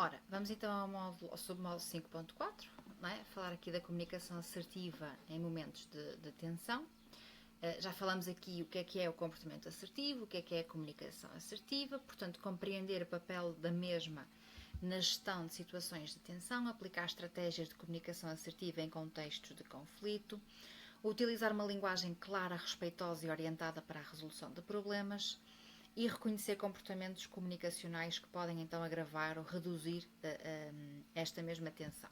Ora, vamos então ao submódulo 5.4, não é? Falar aqui da comunicação assertiva em momentos de tensão. Já falamos aqui o que é o comportamento assertivo, o que é a comunicação assertiva, portanto, compreender o papel da mesma na gestão de situações de tensão, aplicar estratégias de comunicação assertiva em contextos de conflito, utilizar uma linguagem clara, respeitosa e orientada para a resolução de problemas e reconhecer comportamentos comunicacionais que podem então agravar ou reduzir esta mesma tensão.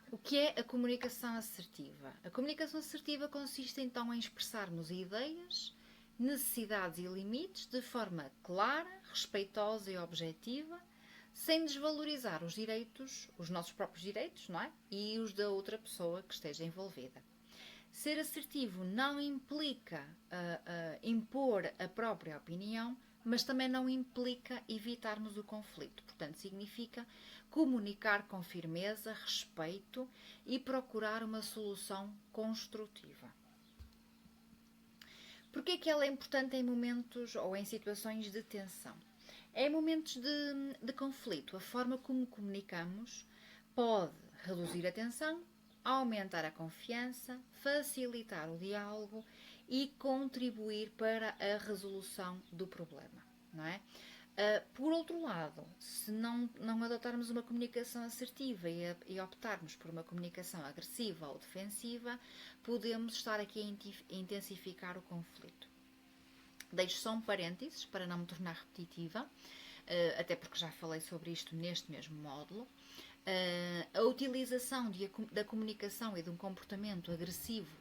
O que é a comunicação assertiva? A comunicação assertiva consiste então em expressarmos ideias, necessidades e limites de forma clara, respeitosa e objetiva, sem desvalorizar os direitos, os nossos próprios direitos, não é? E os da outra pessoa que esteja envolvida. Ser assertivo não implica impor a própria opinião, mas também não implica evitarmos o conflito. Portanto, significa comunicar com firmeza, respeito e procurar uma solução construtiva. Por que ela é importante em momentos ou em situações de tensão? Em momentos de conflito, a forma como comunicamos pode reduzir a tensão, aumentar a confiança, facilitar o diálogo e contribuir para a resolução do problema, não é? Por outro lado, se não adotarmos uma comunicação assertiva e optarmos por uma comunicação agressiva ou defensiva, podemos estar aqui a intensificar o conflito. Deixo só um parênteses para não me tornar repetitiva, até porque já falei sobre isto neste mesmo módulo. A utilização da comunicação e de um comportamento agressivo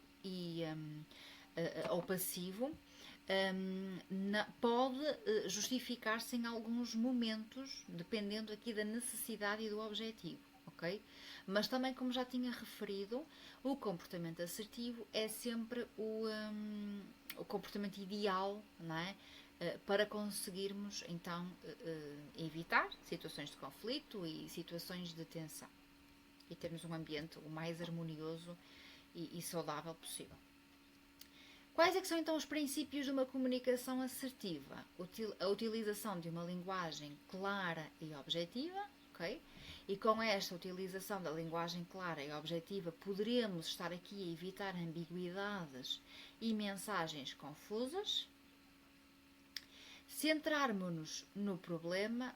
ou passivo pode justificar-se em alguns momentos, dependendo aqui da necessidade e do objetivo, ok? Mas também, como já tinha referido, o comportamento assertivo é sempre o comportamento ideal, não é? Para conseguirmos, então, evitar situações de conflito e situações de tensão e termos um ambiente o mais harmonioso e saudável possível. Quais é que são então os princípios de uma comunicação assertiva? A utilização de uma linguagem clara e objetiva, ok? E com esta utilização da linguagem clara e objetiva poderemos estar aqui a evitar ambiguidades e mensagens confusas. Centrarmos-nos no problema,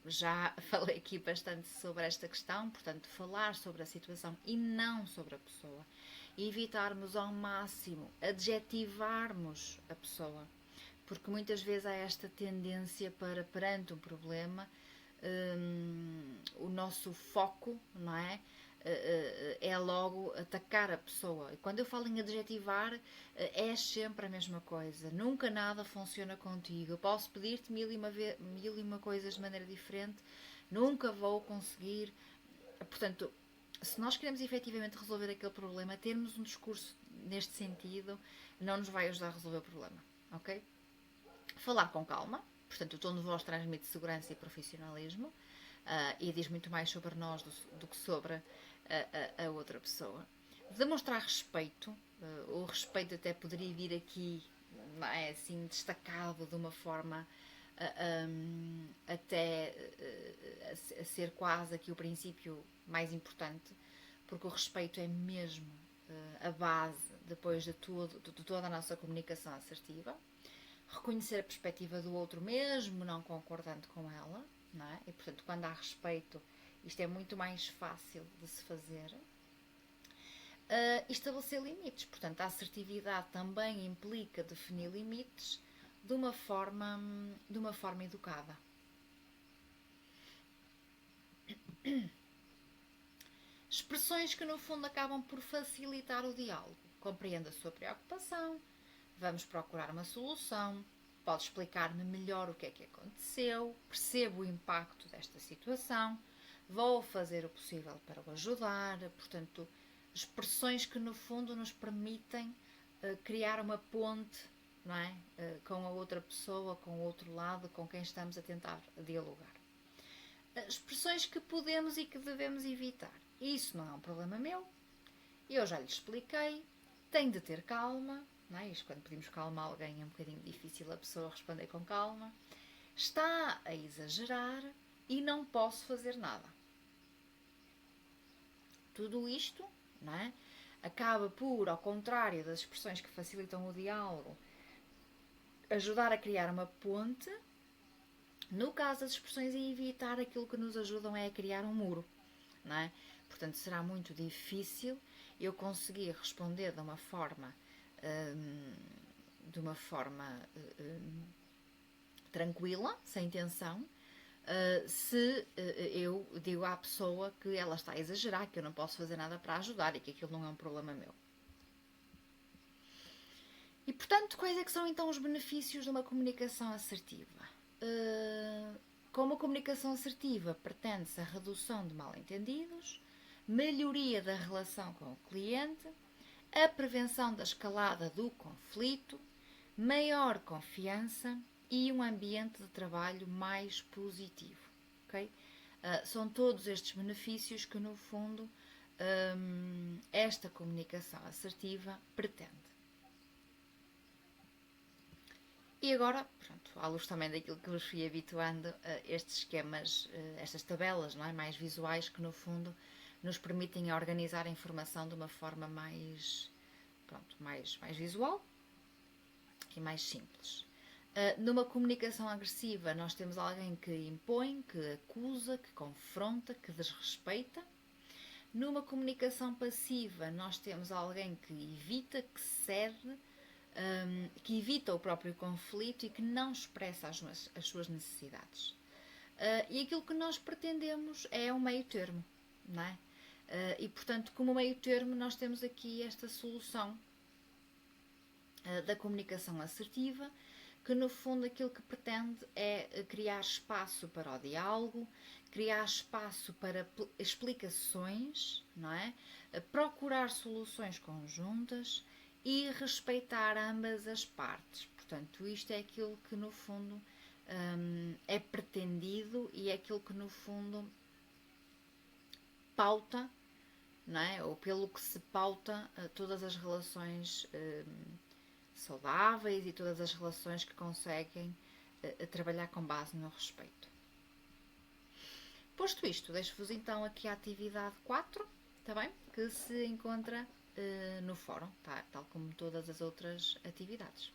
já falei aqui bastante sobre esta questão, portanto, falar sobre a situação e não sobre a pessoa. Evitarmos ao máximo adjetivarmos a pessoa, porque muitas vezes há esta tendência para, perante um problema, o nosso foco, não é? É logo atacar a pessoa. E quando eu falo em adjetivar, é sempre a mesma coisa. Nunca nada funciona contigo. Eu posso pedir-te mil e uma coisas de maneira diferente, nunca vou conseguir. Portanto, se nós queremos efetivamente resolver aquele problema, termos um discurso neste sentido não nos vai ajudar a resolver o problema, ok? Falar com calma, portanto, o tom de voz transmite segurança e profissionalismo e diz muito mais sobre nós do que sobre a outra pessoa. Demonstrar respeito, o respeito até poderia vir aqui, é assim, destacado de uma forma até a ser quase aqui o princípio mais importante, porque o respeito é mesmo a base depois de toda a nossa comunicação assertiva. Reconhecer a perspectiva do outro mesmo não concordando com ela, não é? E portanto, quando há respeito, isto é muito mais fácil de se fazer. Estabelecer limites, portanto, a assertividade também implica definir limites de uma forma educada. Expressões que no fundo acabam por facilitar o diálogo. Compreendo a sua preocupação, vamos procurar uma solução, pode explicar-me melhor o que é que aconteceu, percebo o impacto desta situação, vou fazer o possível para o ajudar. Portanto, expressões que no fundo nos permitem criar uma ponte, não é? Com a outra pessoa, com o outro lado, com quem estamos a tentar dialogar. Expressões que podemos e que devemos evitar. Isso não é um problema meu, eu já lhe expliquei, tem de ter calma, não é? Isto quando pedimos calma a alguém é um bocadinho difícil a pessoa responder com calma. está a exagerar e não posso fazer nada. Tudo isto, não é? Acaba por, ao contrário das expressões que facilitam o diálogo, ajudar a criar uma ponte. No caso das expressões, a evitar, aquilo que nos ajudam é a criar um muro, não é? Portanto, será muito difícil eu conseguir responder de uma forma tranquila, sem tensão, se eu digo à pessoa que ela está a exagerar, que eu não posso fazer nada para ajudar e que aquilo não é um problema meu. E, portanto, quais é que são então os benefícios de uma comunicação assertiva? Com uma comunicação assertiva pretende-se a redução de mal-entendidos, melhoria da relação com o cliente, a prevenção da escalada do conflito, maior confiança e um ambiente de trabalho mais positivo. Okay? São todos estes benefícios que, no fundo, esta comunicação assertiva pretende. E agora, pronto, à luz também daquilo que vos fui habituando, estes esquemas, estas tabelas, não é? Mais visuais, que no fundo nos permitem organizar a informação de uma forma mais visual e mais simples. Numa comunicação agressiva, nós temos alguém que impõe, que acusa, que confronta, que desrespeita. Numa comunicação passiva, nós temos alguém que evita, que cede, que evita o próprio conflito e que não expressa as suas necessidades. E aquilo que nós pretendemos é um meio termo, não é? E, portanto, como meio termo, nós temos aqui esta solução da comunicação assertiva, que no fundo aquilo que pretende é criar espaço para o diálogo, criar espaço para explicações, não é? Procurar soluções conjuntas e respeitar ambas as partes. Portanto, isto é aquilo que no fundo é pretendido e é aquilo que no fundo pauta, não é? Ou pelo que se pauta todas as relações saudáveis e todas as relações que conseguem trabalhar com base no respeito. Posto isto, deixo-vos então aqui a atividade 4, está bem? Que se encontra no fórum, tá? Tal como todas as outras atividades.